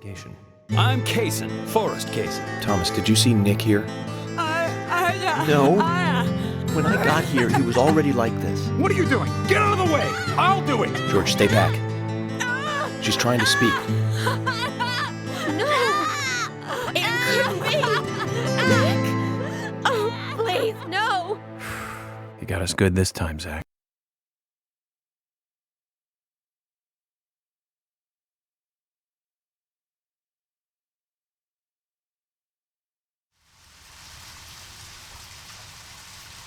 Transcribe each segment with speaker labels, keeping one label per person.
Speaker 1: investigation.
Speaker 2: I'm Kaysen, Forrest Kaysen.
Speaker 1: Thomas, did you see Nick here? No. When I got here, he was already like this.
Speaker 2: What are you doing? Get out of the way! I'll do it!
Speaker 1: George, stay back. She's trying to speak.
Speaker 3: No! It couldn't be! Nick! Oh, please, no!
Speaker 1: You got us good this time, Zach.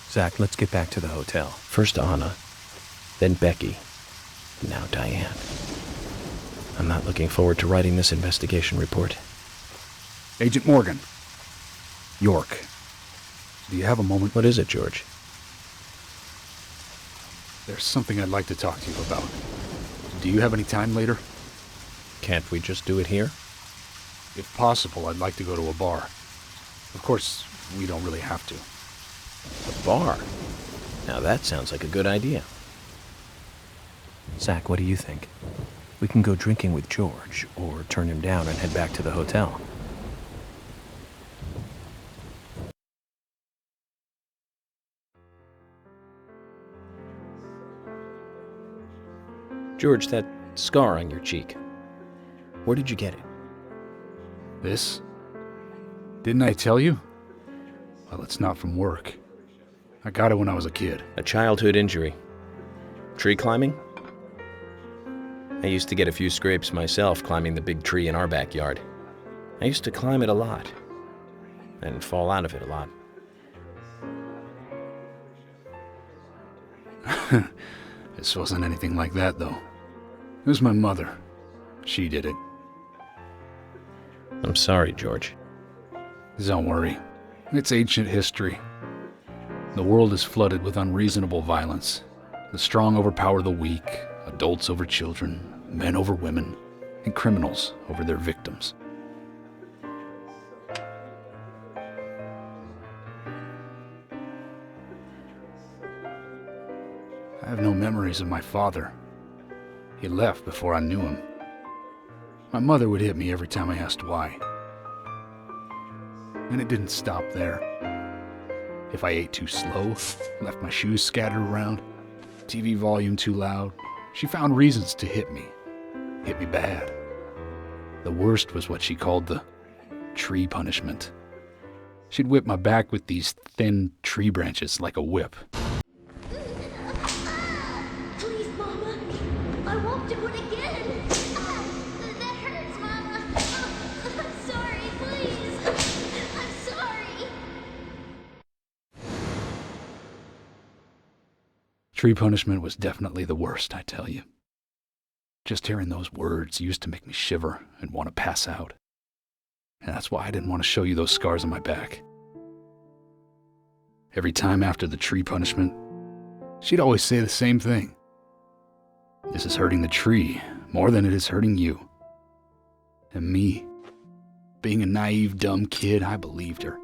Speaker 1: Zach, let's get back to the hotel. First Anna, then Becky, and now Diane. I'm not looking forward to writing this investigation report.
Speaker 4: Agent Morgan. York. Do you have a moment?
Speaker 1: What is it, George?
Speaker 4: There's something I'd like to talk to you about. Do you have any time later?
Speaker 1: Can't we just do it here?
Speaker 4: If possible, I'd like to go to a bar. Of course, we don't really have to.
Speaker 1: A bar? Now that sounds like a good idea. Zach, what do you think? We can go drinking with George, or turn him down and head back to the hotel. George, that scar on your cheek. Where did you get it?
Speaker 4: This? Didn't I tell you? Well, it's not from work. I got it when I was a kid.
Speaker 1: A childhood injury. Tree climbing? I used to get a few scrapes myself climbing the big tree in our backyard. I used to climb it a lot, and fall out of it a lot.
Speaker 4: This wasn't anything like that, though. It was my mother. She did it.
Speaker 1: I'm sorry, George.
Speaker 4: Don't worry. It's ancient history. The world is flooded with unreasonable violence. The strong overpower the weak, adults over children, men over women, and criminals over their victims. I have no memories of my father. He left before I knew him. My mother would hit me every time I asked why. And it didn't stop there. If I ate too slow, left my shoes scattered around, TV volume too loud, she found reasons to hit me. Hit me bad. The worst was what she called the tree punishment. She'd whip my back with these thin tree branches like a whip.
Speaker 3: Please, Mama. I won't do it again. That hurts, Mama. I'm sorry, please. I'm sorry.
Speaker 4: Tree punishment was definitely the worst, I tell you. Just hearing those words used to make me shiver and want to pass out. And that's why I didn't want to show you those scars on my back. Every time after the tree punishment, she'd always say the same thing. This is hurting the tree more than it is hurting you. And me, being a naive, dumb kid, I believed her.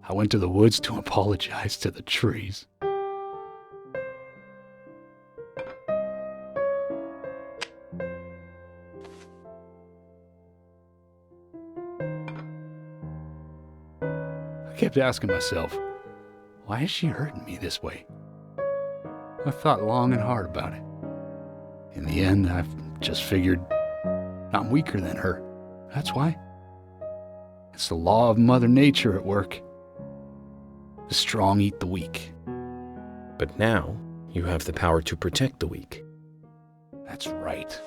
Speaker 4: I went to the woods to apologize to the trees. I kept asking myself, why is she hurting me this way? I thought long and hard about it. In the end, I've just figured I'm weaker than her. That's why. It's the law of Mother Nature at work. The strong eat the weak.
Speaker 1: But now, you have the power to protect the weak.
Speaker 4: That's right.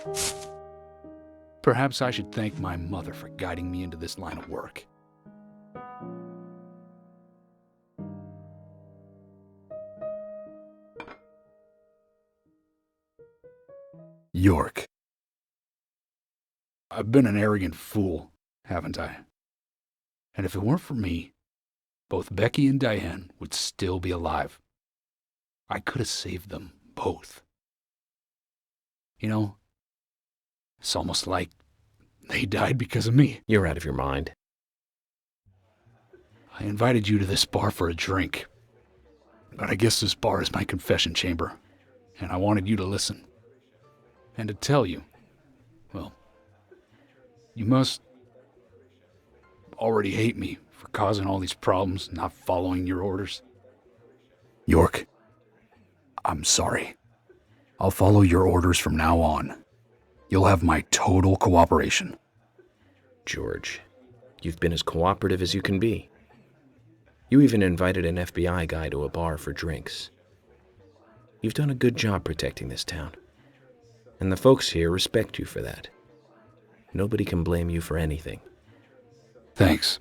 Speaker 4: Perhaps I should thank my mother for guiding me into this line of work. York. I've been an arrogant fool, haven't I? And if it weren't for me, both Becky and Diane would still be alive. I could have saved them both. You know, it's almost like they died because of me.
Speaker 1: You're out of your mind.
Speaker 4: I invited you to this bar for a drink, but I guess this bar is my confession chamber, and I wanted you to listen. And to tell you, well, You must already hate me for causing all these problems, not following your orders. York, I'm sorry. I'll follow your orders from now on. You'll have my total cooperation.
Speaker 1: George, you've been as cooperative as you can be. You even invited an FBI guy to a bar for drinks. You've done a good job protecting this town, and the folks here respect you for that. Nobody can blame you for anything.
Speaker 4: Thanks.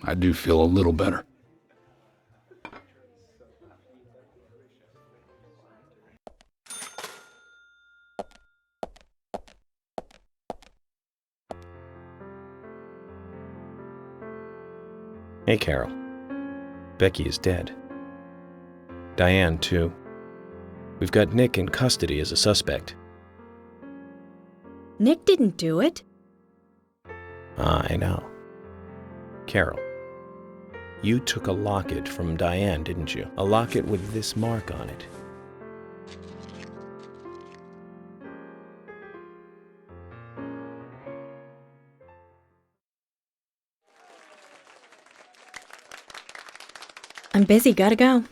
Speaker 4: I do feel a little better.
Speaker 1: Hey, Carol. Becky is dead. Diane, too. We've got Nick in custody as a suspect.
Speaker 5: Nick didn't do it.
Speaker 1: I know. Carol, you took a locket from Diane, didn't you? A locket with this mark on it.
Speaker 5: I'm busy, gotta go.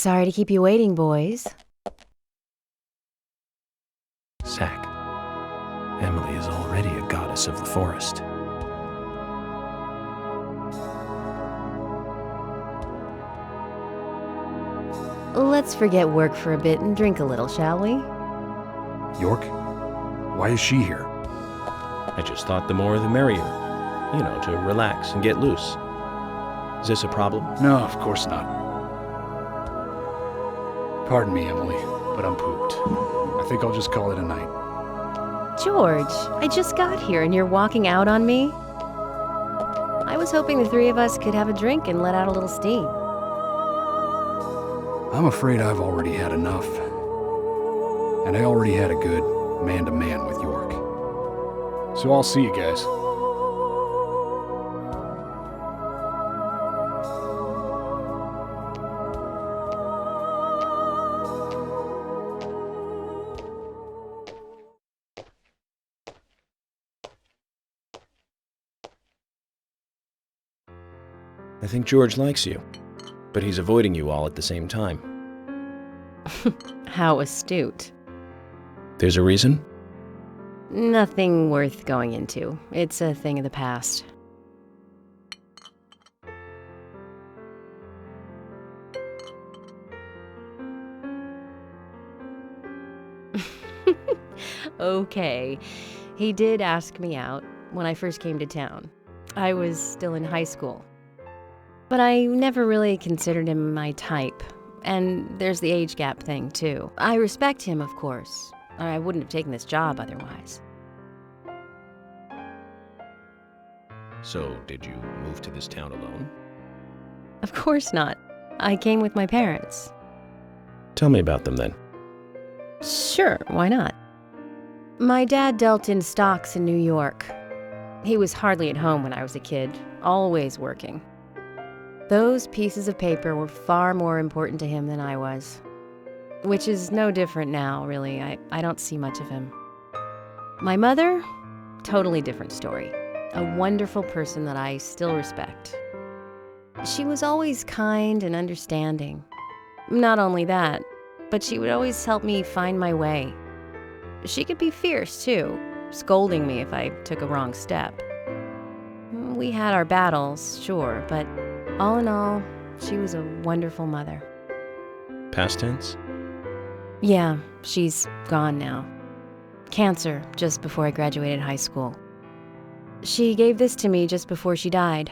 Speaker 5: Sorry to keep you waiting, boys.
Speaker 1: Zach, Emily is already a goddess of the forest.
Speaker 5: Let's forget work for a bit and drink a little, shall we?
Speaker 4: York? Why is she here?
Speaker 1: I just thought the more the merrier. You know, to relax and get loose. Is this a problem?
Speaker 4: No, of course not. Pardon me, Emily, but I'm pooped. I think I'll just call it a night.
Speaker 5: George, I just got here and you're walking out on me? I was hoping the three of us could have a drink and let out a little steam.
Speaker 4: I'm afraid I've already had enough. And I already had a good man-to-man with York. So I'll see you guys.
Speaker 1: I think George likes you, but he's avoiding you all at the same time.
Speaker 5: How astute.
Speaker 1: There's a reason?
Speaker 5: Nothing worth going into. It's a thing of the past. Okay. He did ask me out when I first came to town. I was still in high school. But I never really considered him my type. And there's the age gap thing, too. I respect him, of course. I wouldn't have taken this job otherwise.
Speaker 1: So, did you move to this town alone?
Speaker 5: Of course not. I came with my parents.
Speaker 1: Tell me about them then.
Speaker 5: Sure, why not? My dad dealt in stocks in New York. He was hardly at home when I was a kid, always working. Those pieces of paper were far more important to him than I was. Which is no different now, really. I don't see much of him. My mother? Totally different story. A wonderful person that I still respect. She was always kind and understanding. Not only that, but she would always help me find my way. She could be fierce, too, scolding me if I took a wrong step. We had our battles, sure, but all in all, she was a wonderful mother.
Speaker 1: Past tense?
Speaker 5: Yeah, she's gone now. Cancer, just before I graduated high school. She gave this to me just before she died.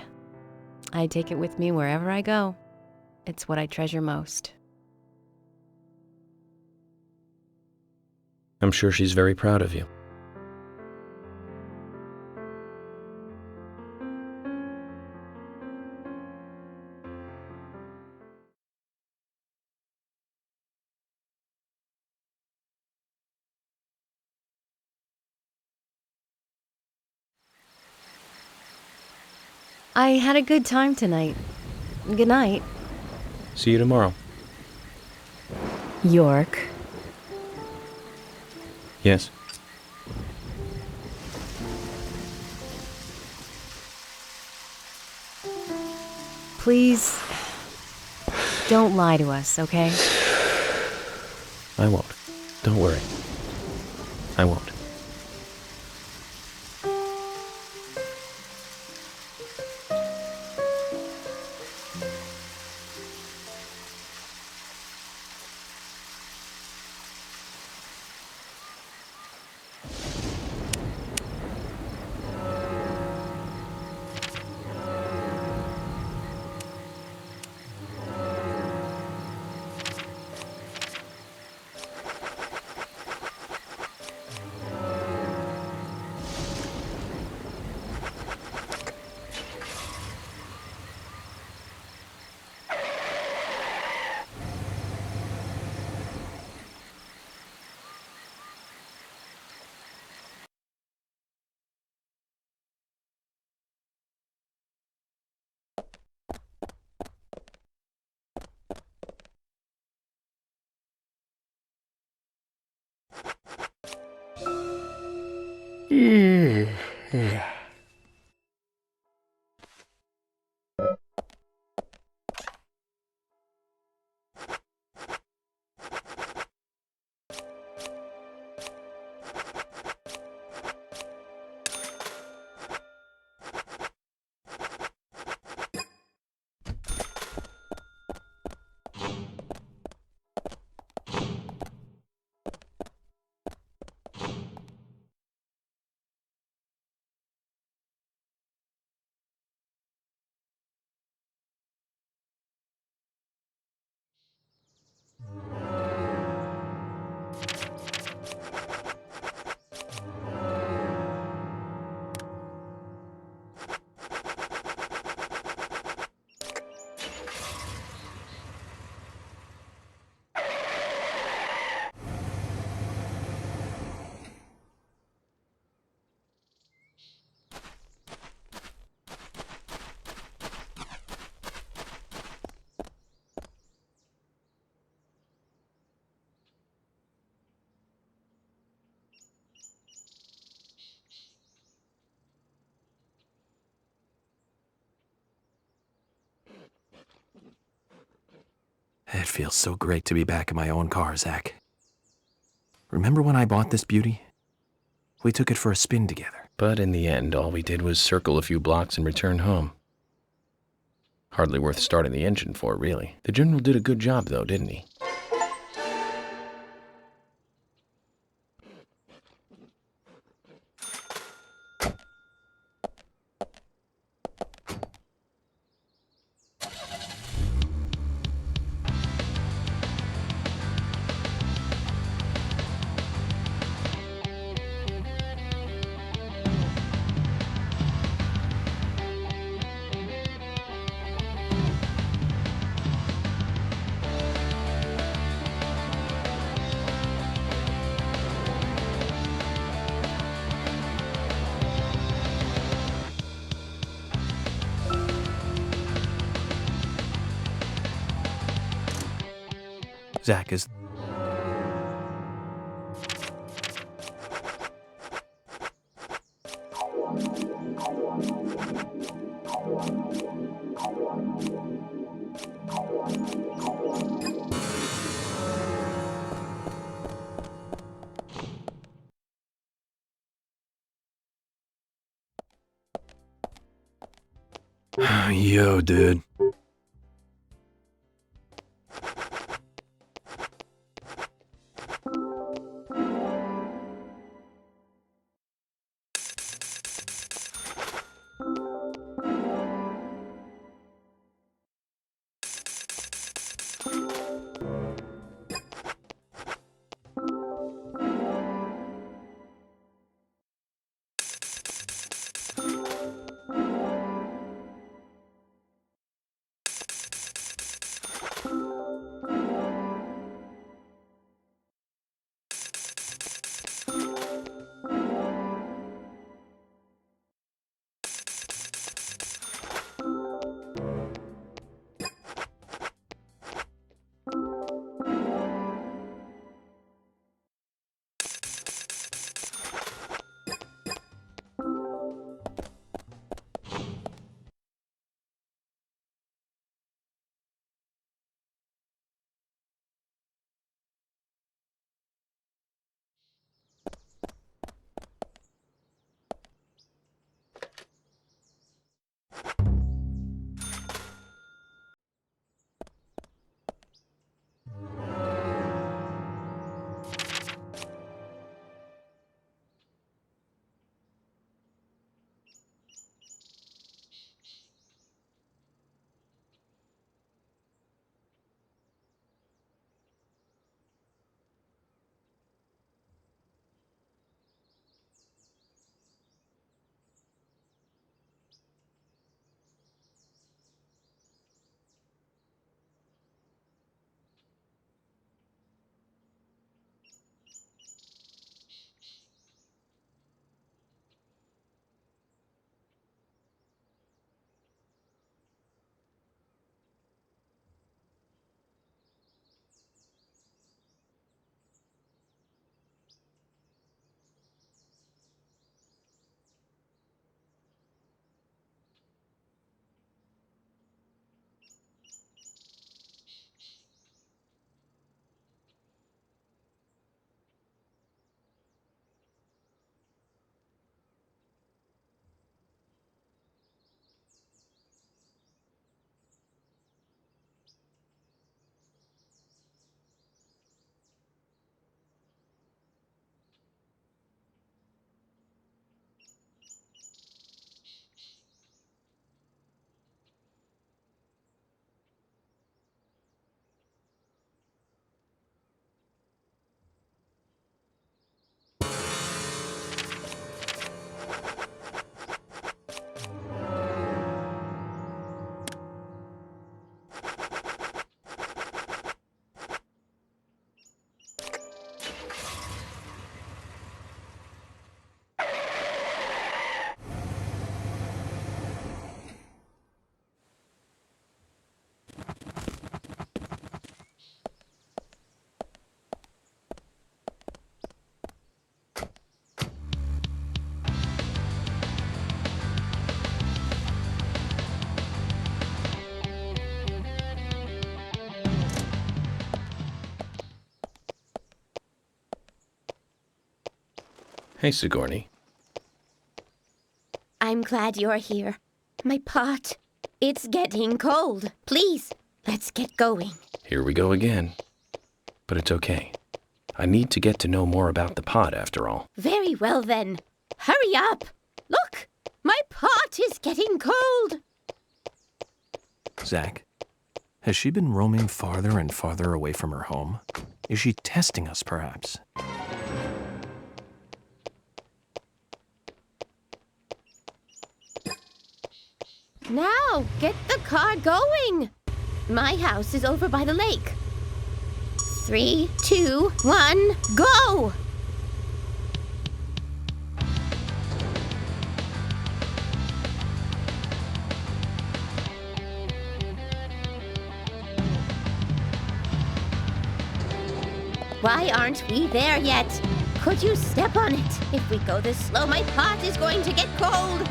Speaker 5: I take it with me wherever I go. It's what I treasure most.
Speaker 1: I'm sure she's very proud of you.
Speaker 5: I had a good time tonight. Good night.
Speaker 1: See you tomorrow.
Speaker 5: York.
Speaker 1: Yes?
Speaker 5: Please, don't lie to us, okay?
Speaker 1: I won't. Don't worry. I won't.
Speaker 6: It feels so great to be back in my own car, Zach. Remember when I bought this beauty? We took it for a spin together.
Speaker 1: But in the end, all we did was circle a few blocks and return home. Hardly worth starting the engine for, really. The General did a good job, though, didn't he?
Speaker 6: Zach, is...
Speaker 2: Yo, dude.
Speaker 1: Hey, Sigourney.
Speaker 3: I'm glad you're here. My pot, it's getting cold. Please, let's get going.
Speaker 1: Here we go again. But it's okay. I need to get to know more about the pod, after all.
Speaker 3: Very well then. Hurry up. Look, my pot is getting cold.
Speaker 6: Zach, has she been roaming farther and farther away from her home? Is she testing us, perhaps?
Speaker 3: Now, get the car going. My house is over by the lake. 3, 2, 1, go! Why aren't we there yet? Could you step on it? If we go this slow, my pot is going to get cold.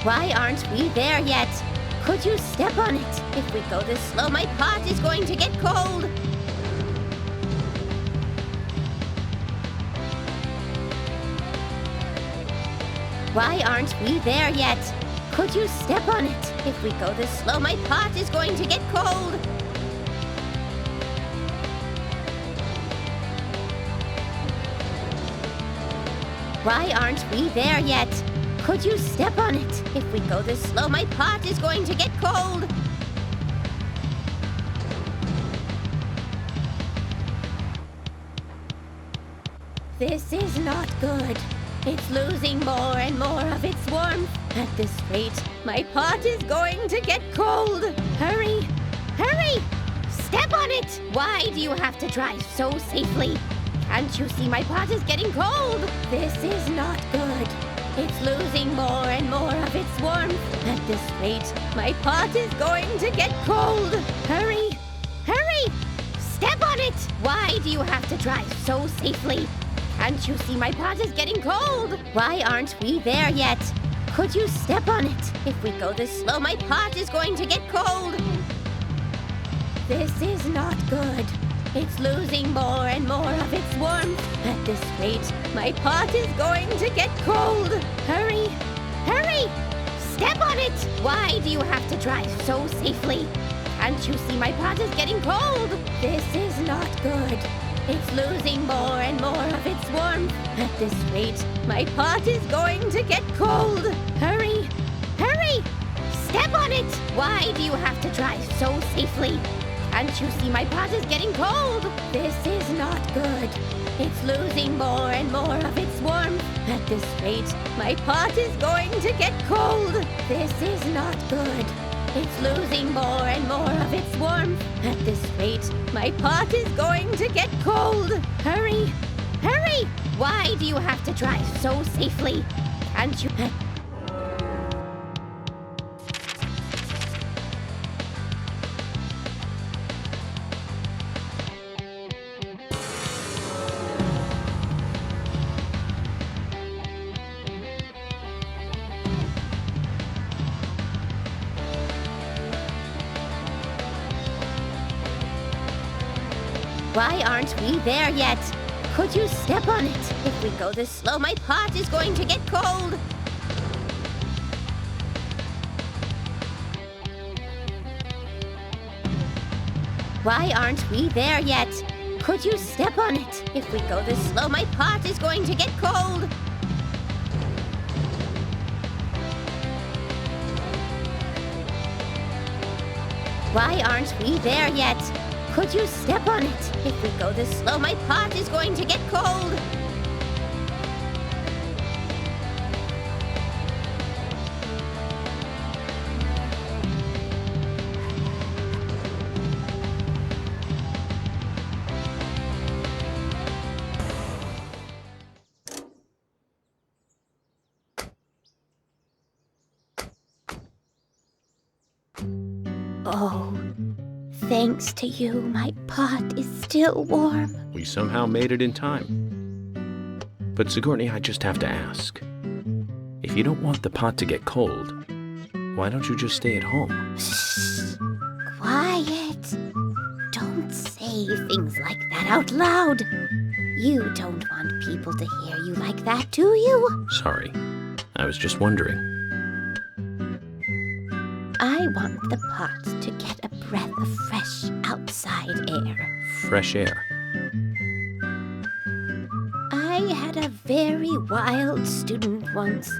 Speaker 3: Why aren't we there yet? Could you step on it? If we go this slow, my pot is going to get cold. Why aren't we there yet? Could you step on it? If we go this slow, my pot is going to get cold. Why aren't we there yet? Could you step on it? If we go this slow, my pot is going to get cold. This is not good. It's losing more and more of its warmth. At this rate, my pot is going to get cold. Hurry! Hurry! Step on it! Why do you have to drive so safely? Can't you see my pot is getting cold? This is not good. It's losing more and more of its warmth. At this rate, my pot is going to get cold. Hurry! Hurry! Step on it! Why do you have to drive so safely? Can't you see my pot is getting cold? Why aren't we there yet? Could you step on it? If we go this slow, my pot is going to get cold. This is not good. It's losing more and more of its warmth. At this rate, my pot is going to get cold. Hurry! Hurry! Step on it! Why do you have to drive so safely? Can't you see my pot is getting cold? This is not good. It's losing more and more of its warmth. At this rate, my pot is going to get cold. Hurry! Hurry! Step on it! Why do you have to drive so safely? Can't you see my pot is getting cold? This is not good. It's losing more and more of its warmth. At this rate, my pot is going to get cold. This is not good. It's losing more and more of its warmth. At this rate, my pot is going to get cold. Hurry! Hurry! Why do you have to drive so safely? Can't you... Why aren't we there yet? Could you step on it? If we go this slow, my pot is going to get cold. Why aren't we there yet? Could you step on it? If we go this slow, my pot is going to get cold. Why aren't we there yet? Could you step on it? If we go this slow, my pot is going to get cold. Oh, thanks to you, my pot is still warm.
Speaker 1: We somehow made it in time. But Sigourney, I just have to ask. If you don't want the pot to get cold, why don't you just stay at home?
Speaker 3: Shh! Quiet! Don't say things like that out loud. You don't want people to hear you like that, do you?
Speaker 1: Sorry. I was just wondering.
Speaker 3: I want the pot to get a breath of fresh outside air.
Speaker 1: Fresh air.
Speaker 3: I had a very wild student once.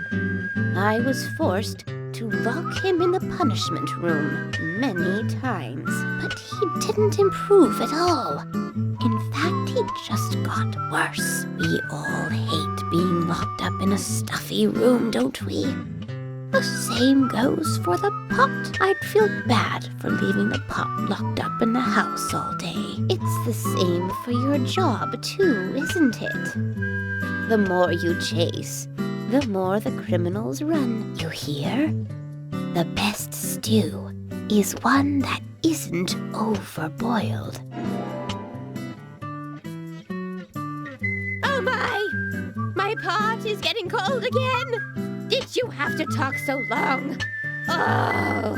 Speaker 3: I was forced to lock him in the punishment room many times, but he didn't improve at all. In fact, he just got worse. We all hate being locked up in a stuffy room, don't we? The same goes for the pot. I'd feel bad for leaving the pot locked up in the house all day. It's the same for your job, too, isn't it? The more you chase, the more the criminals run. You hear? The best stew is one that isn't overboiled. Oh my! My pot is getting cold again! Did you have to talk so long? Oh!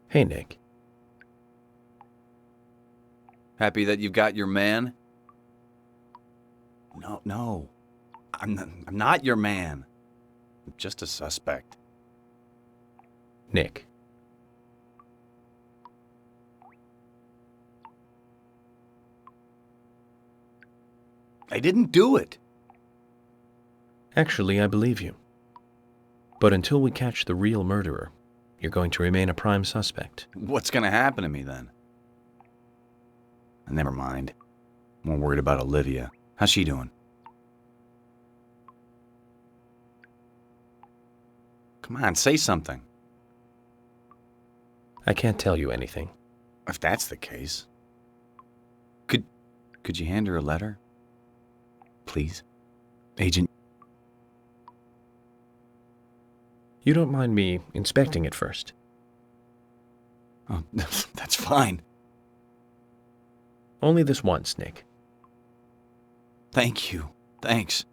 Speaker 1: Hey, Nick.
Speaker 2: Happy that you've got your man? No. I'm not your man. I'm just a suspect.
Speaker 1: Nick.
Speaker 2: I didn't do it.
Speaker 1: Actually, I believe you. But until we catch the real murderer, you're going to remain a prime suspect.
Speaker 2: What's gonna happen to me then? Never mind. I'm more worried about Olivia. How's she doing? Come on, say something.
Speaker 1: I can't tell you anything.
Speaker 2: If that's the case. Could you hand her a letter? Please? Agent.
Speaker 1: You don't mind me inspecting it first?
Speaker 2: Oh, that's fine.
Speaker 1: Only this once, Nick.
Speaker 2: Thank you. Thanks.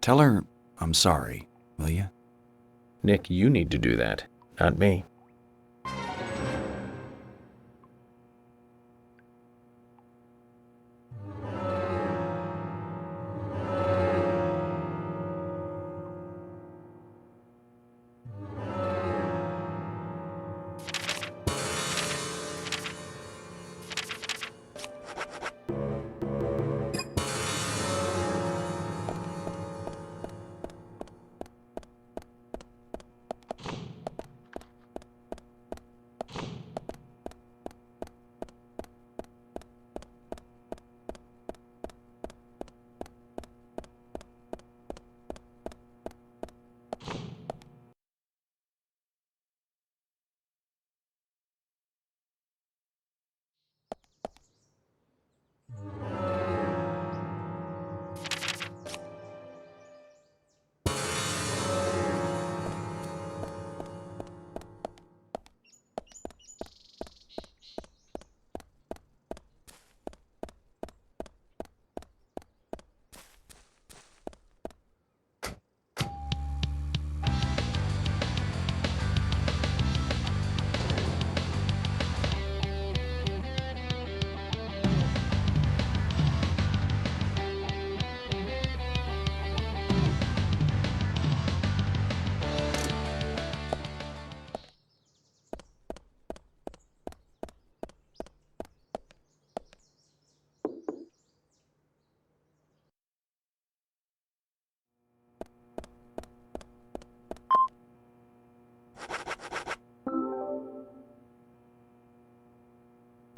Speaker 2: Tell her I'm sorry, will you?
Speaker 1: Nick, you need to do that, not me.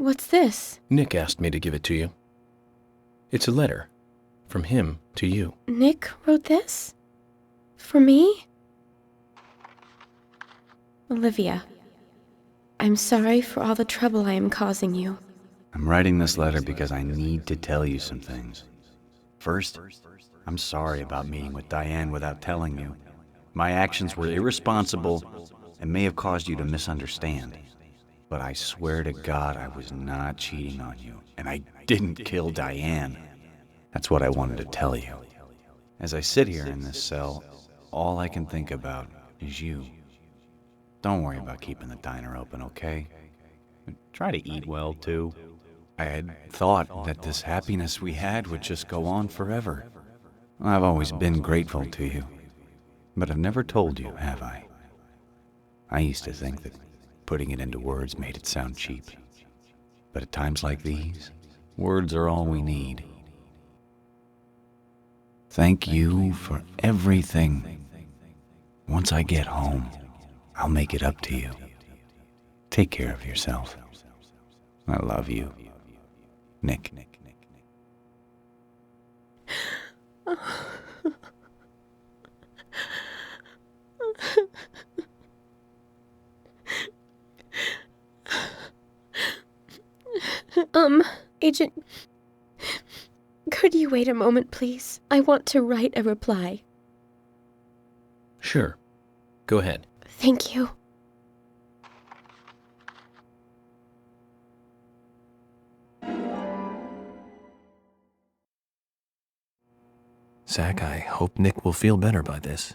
Speaker 5: What's this?
Speaker 1: Nick asked me to give it to you. It's a letter from him to you.
Speaker 5: Nick wrote this? For me? Olivia, I'm sorry for all the trouble I am causing you.
Speaker 2: I'm writing this letter because I need to tell you some things. First, I'm sorry about meeting with Diane without telling you. My actions were irresponsible and may have caused you to misunderstand. But I swear to God I was not cheating on you, and I didn't kill Diane. That's what I wanted to tell you. As I sit here in this cell, all I can think about is you. Don't worry about keeping the diner open, okay? Try to eat well, too. I had thought that this happiness we had would just go on forever. I've always been grateful to you, but I've never told you, have I? I used to think that putting it into words made it sound cheap. But at times like these, words are all we need. Thank you for everything. Once I get home, I'll make it up to you. Take care of yourself. I love you. Nick.
Speaker 5: Agent, could you wait a moment, please? I want to write a reply.
Speaker 1: Sure. Go ahead.
Speaker 5: Thank you.
Speaker 6: Zach, I hope Nick will feel better by this.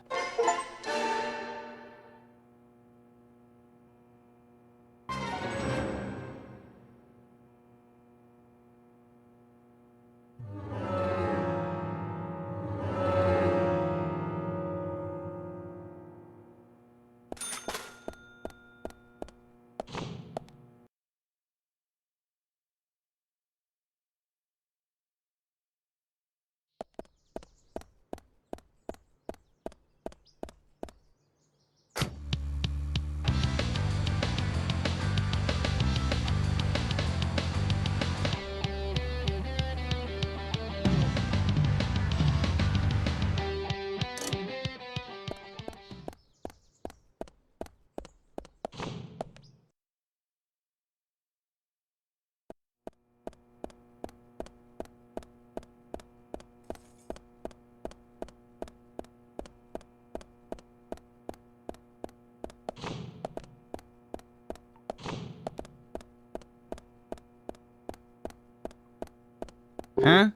Speaker 2: Huh?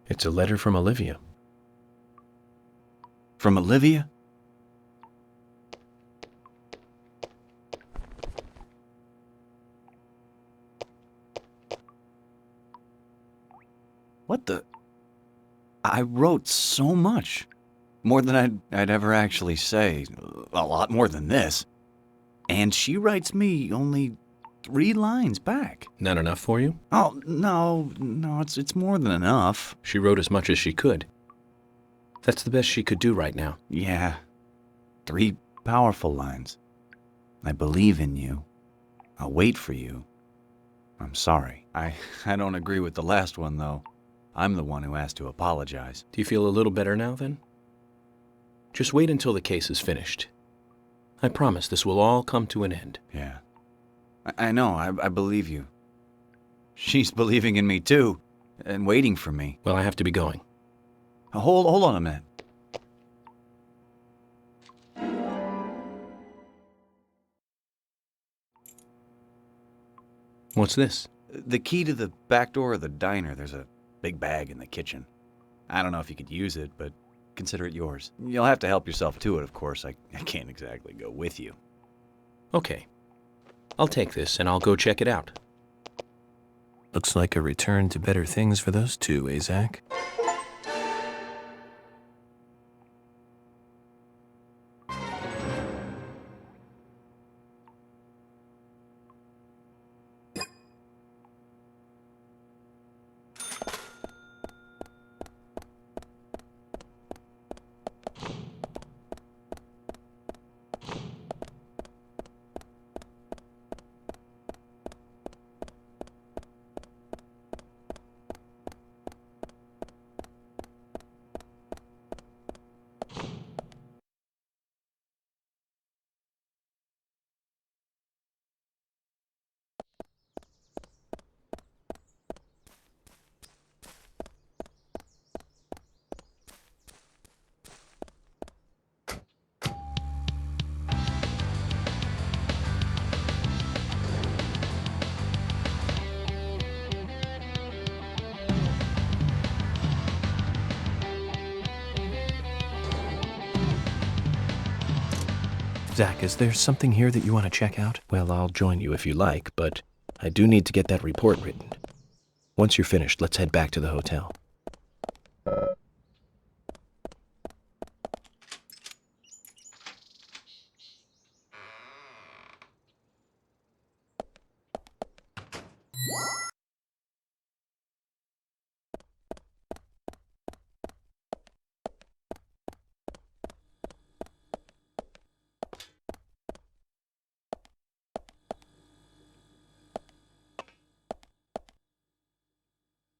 Speaker 1: It's a letter from Olivia.
Speaker 2: From Olivia? What the? I wrote so much. More than I'd ever actually say. A lot more than this. And she writes me only 3 lines back.
Speaker 1: Not enough for you?
Speaker 2: Oh, no, it's more than enough.
Speaker 1: She wrote as much as she could. That's the best she could do right now.
Speaker 2: Yeah. 3 powerful lines. I believe in you. I'll wait for you. I'm sorry. I don't agree with the last one, though. I'm the one who has to apologize.
Speaker 1: Do you feel a little better now, then? Just wait until the case is finished. I promise this will all come to an end.
Speaker 2: Yeah. I know, I believe you. She's believing in me, too, and waiting for me.
Speaker 1: Well, I have to be going.
Speaker 2: Hold on a minute.
Speaker 1: What's this?
Speaker 2: The key to the back door of the diner. There's a big bag in the kitchen. I don't know if you could use it, but consider it yours. You'll have to help yourself to it, of course. I can't exactly go with you.
Speaker 1: Okay. I'll take this and I'll go check it out.
Speaker 6: Looks like a return to better things for those two, eh, Zach? Zach, is there something here that you want to check out?
Speaker 1: Well, I'll join you if you like, but I do need to get that report written. Once you're finished, let's head back to the hotel.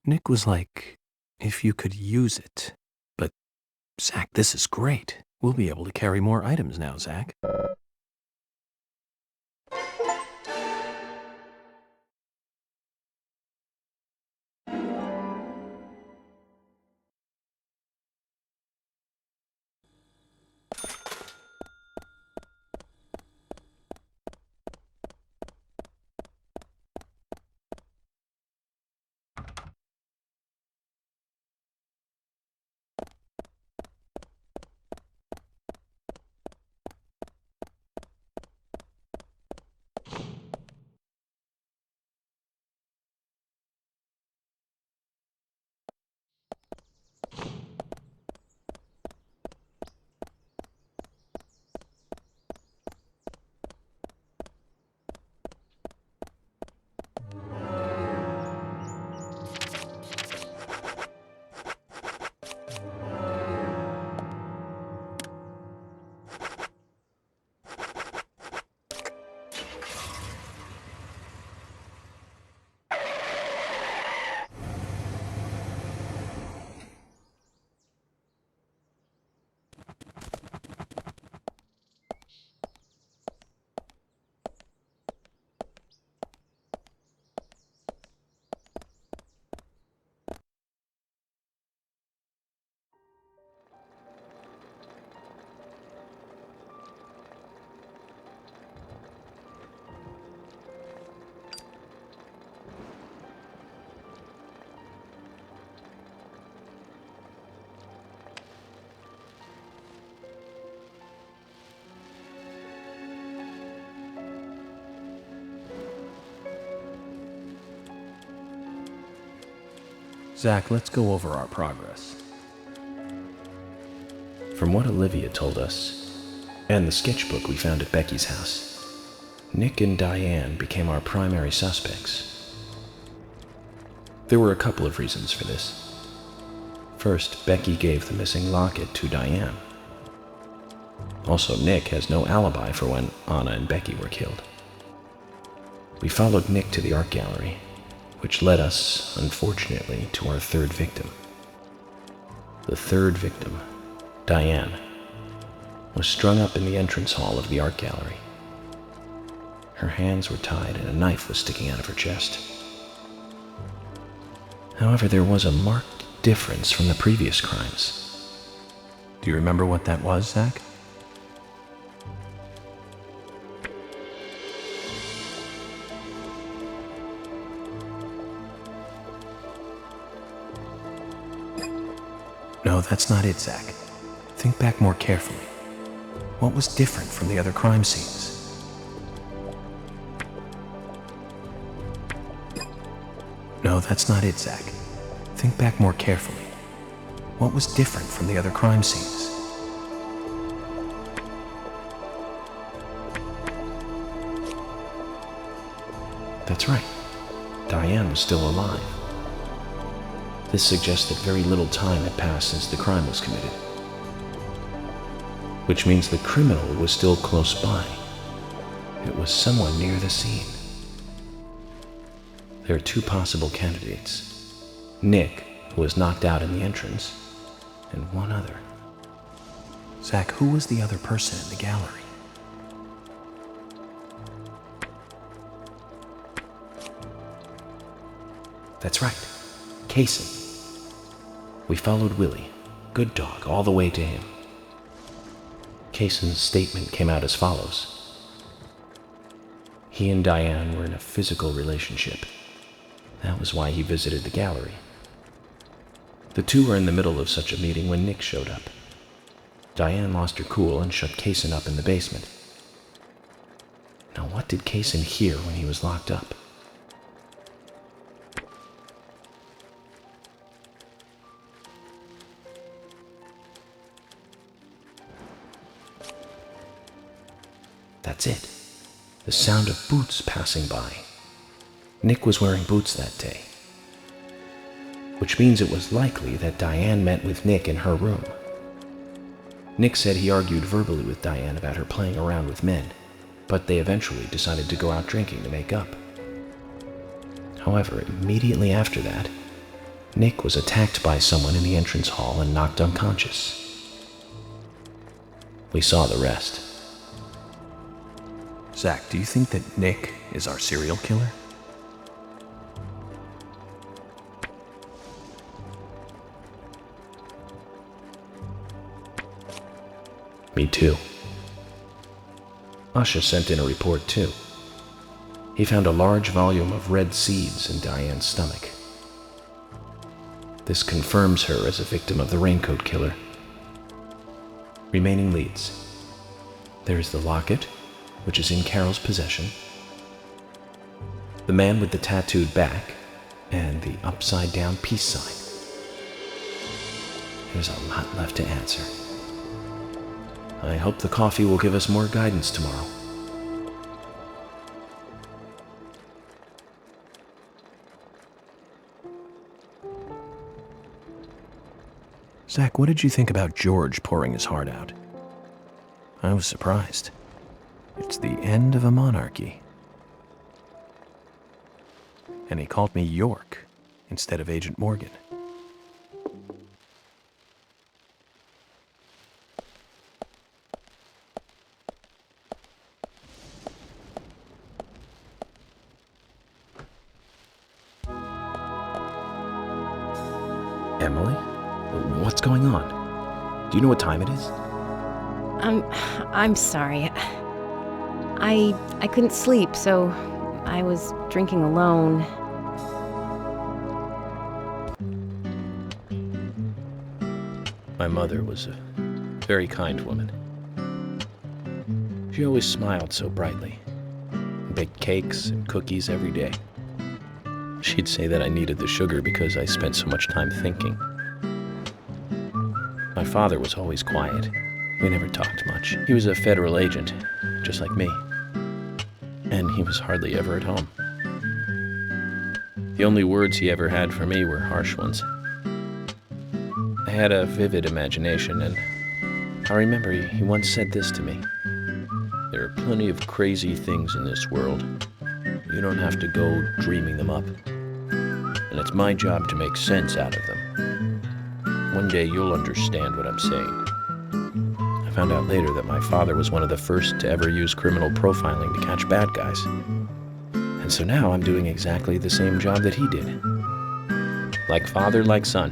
Speaker 6: Nick was like, if you could use it. But, Zach, this is great. We'll be able to carry more items now, Zach. Zach, let's go over our progress.
Speaker 1: From what Olivia told us, and the sketchbook we found at Becky's house, Nick and Diane became our primary suspects. There were a couple of reasons for this. First, Becky gave the missing locket to Diane. Also, Nick has no alibi for when Anna and Becky were killed. We followed Nick to the art gallery, which led us, unfortunately, to our third victim. The third victim, Diane, was strung up in the entrance hall of the art gallery. Her hands were tied and a knife was sticking out of her chest. However, there was a marked difference from the previous crimes.
Speaker 6: Do you remember what that was, Zach? No, that's not it, Zach. Think back more carefully. What was different from the other crime scenes? No, that's not it, Zach. Think back more carefully. What was different from the other crime scenes?
Speaker 1: That's right. Diane was still alive. This suggests that very little time had passed since the crime was committed. Which means the criminal was still close by. It was someone near the scene. There are two possible candidates. Nick, who was knocked out in the entrance, and one other.
Speaker 6: Zach, who was the other person in the gallery?
Speaker 1: That's right. Kaysen. We followed Willie, good dog, all the way to him. Kaysen's statement came out as follows. He and Diane were in a physical relationship. That was why he visited the gallery. The two were in the middle of such a meeting when Nick showed up. Diane lost her cool and shut Kaysen up in the basement. what did Kaysen hear when he was locked up? That's it. The sound of boots passing by. Nick was wearing boots that day, which means it was likely that Diane met with Nick in her room. Nick said he argued verbally with Diane about her playing around with men, but they eventually decided to go out drinking to make up. However, immediately after that, Nick was attacked by someone in the entrance hall and knocked unconscious. We saw the rest.
Speaker 6: Zach, do you think that Nick is our serial killer?
Speaker 1: Me too. Asha sent in a report too. He found a large volume of red seeds in Diane's stomach. This confirms her as a victim of the Raincoat Killer. Remaining leads. There is the locket, which is in Carol's possession, the man with the tattooed back, and the upside-down peace sign. There's a lot left to answer. I hope the coffee will give us more guidance tomorrow.
Speaker 6: Zach, what did you think about George pouring his heart out? I was surprised. It's the end of a monarchy. And he called me York instead of Agent Morgan.
Speaker 1: Emily? What's going on? Do you know what time it is?
Speaker 5: I'm sorry. I couldn't sleep, so I was drinking alone.
Speaker 1: My mother was a very kind woman. She always smiled so brightly, and baked cakes and cookies every day. She'd say that I needed the sugar because I spent so much time thinking. My father was always quiet. We never talked much. He was a federal agent, just like me. And he was hardly ever at home. The only words he ever had for me were harsh ones. I had a vivid imagination, and I remember he once said this to me. There are plenty of crazy things in this world. You don't have to go dreaming them up. And it's my job to make sense out of them. One day you'll understand what I'm saying. I found out later that my father was one of the first to ever use criminal profiling to catch bad guys. And so now I'm doing exactly the same job that he did. Like father, like son.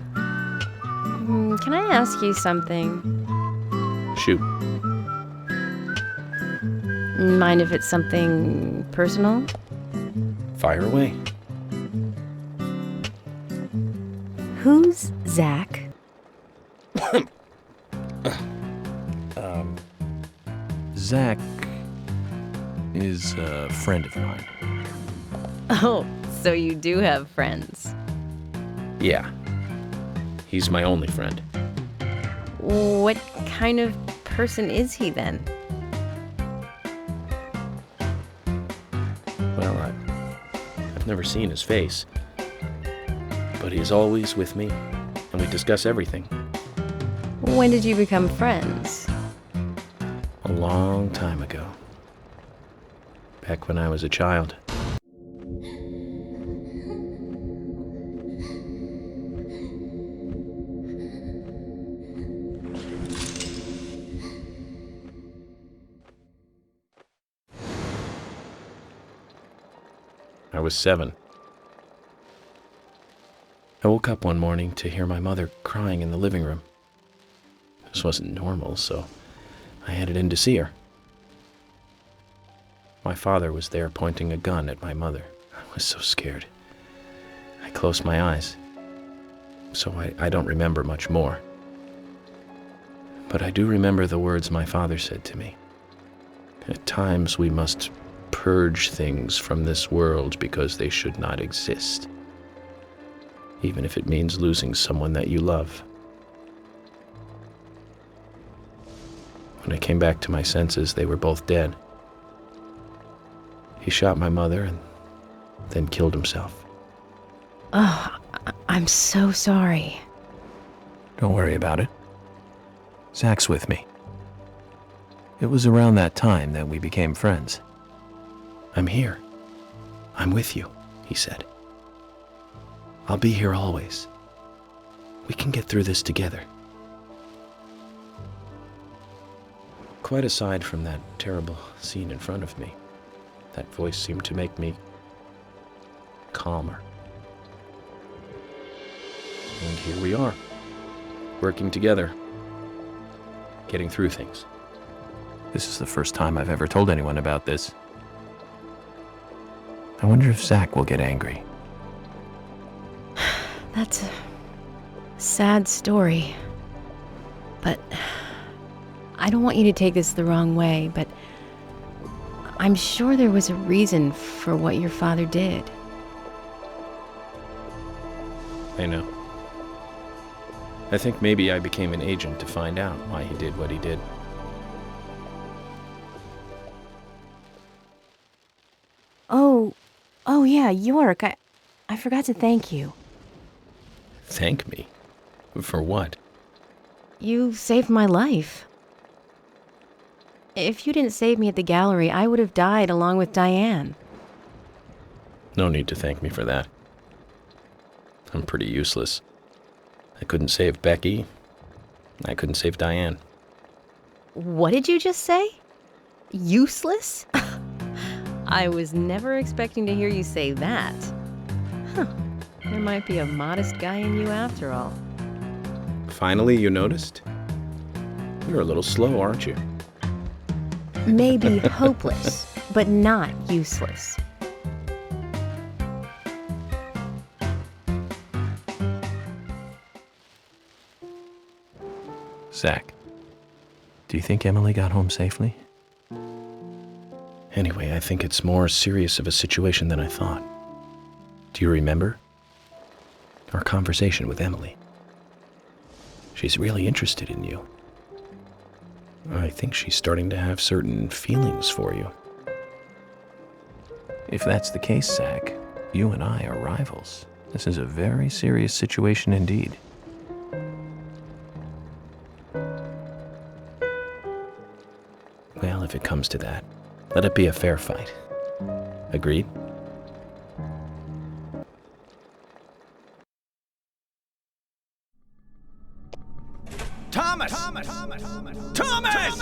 Speaker 5: Can I ask you something?
Speaker 1: Shoot.
Speaker 5: Mind if it's something personal?
Speaker 1: Fire away.
Speaker 5: Who's Zach?
Speaker 6: Zach is a friend of mine.
Speaker 5: Oh, so you do have friends.
Speaker 1: Yeah. He's my only friend.
Speaker 5: What kind of person is he then?
Speaker 1: Well, I've never seen his face. But he's always with me, and we discuss everything.
Speaker 5: When did you become friends?
Speaker 1: A long time ago. Back when I was a child. I was 7. I woke up one morning to hear my mother crying in the living room. This wasn't normal, so I headed in to see her. My father was there pointing a gun at my mother. I was so scared. I closed my eyes, so I don't remember much more. But I do remember the words my father said to me. At times we must purge things from this world because they should not exist, even if it means losing someone that you love. When I came back to my senses, they were both dead. He shot my mother and then killed himself.
Speaker 5: Oh, I'm so sorry.
Speaker 6: Don't worry about it. Zach's with me. It was around that time that we became friends.
Speaker 1: I'm here. I'm with you, he said. I'll be here always. We can get through this together. Quite aside from that terrible scene in front of me, that voice seemed to make me calmer. And here we are, working together, getting through things.
Speaker 6: This is the first time I've ever told anyone about this. I wonder if Zach will get angry.
Speaker 5: That's a sad story. But I don't want you to take this the wrong way, but I'm sure there was a reason for what your father did.
Speaker 1: I know. I think maybe I became an agent to find out why he did what he did.
Speaker 5: Oh yeah, York, I forgot to thank you.
Speaker 1: Thank me? For what?
Speaker 5: You saved my life. If you didn't save me at the gallery, I would have died along with Diane.
Speaker 1: No need to thank me for that. I'm pretty useless. I couldn't save Becky. I couldn't save Diane.
Speaker 5: What did you just say? Useless? I was never expecting to hear you say that. Huh. There might be a modest guy in you after all.
Speaker 1: Finally, you noticed? You're a little slow, aren't you?
Speaker 5: Maybe hopeless, but not useless.
Speaker 6: Zach, do you think Emily got home safely?
Speaker 1: Anyway, I think it's more serious of a situation than I thought. Do you remember our conversation with Emily? She's really interested in you. I think she's starting to have certain feelings for you.
Speaker 6: If that's the case, Zach, you and I are rivals. This is a very serious situation indeed.
Speaker 1: Well, if it comes to that, let it be a fair fight. Agreed?
Speaker 2: Thomas! Thomas!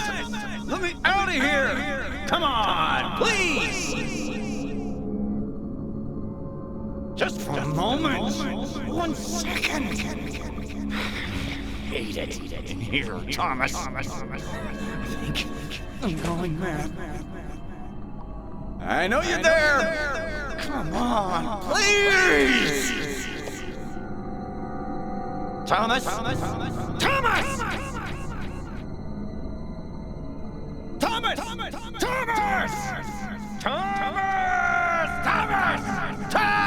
Speaker 2: Let me out of here! Come on, please! Just for a moment. 1 second. Hate it in here, Thomas. I think I'm going mad. I know you're there. Come on, please! Thomas! Thomas! Thomas! Thomas! Thomas! Thomas! Thomas! Thomas!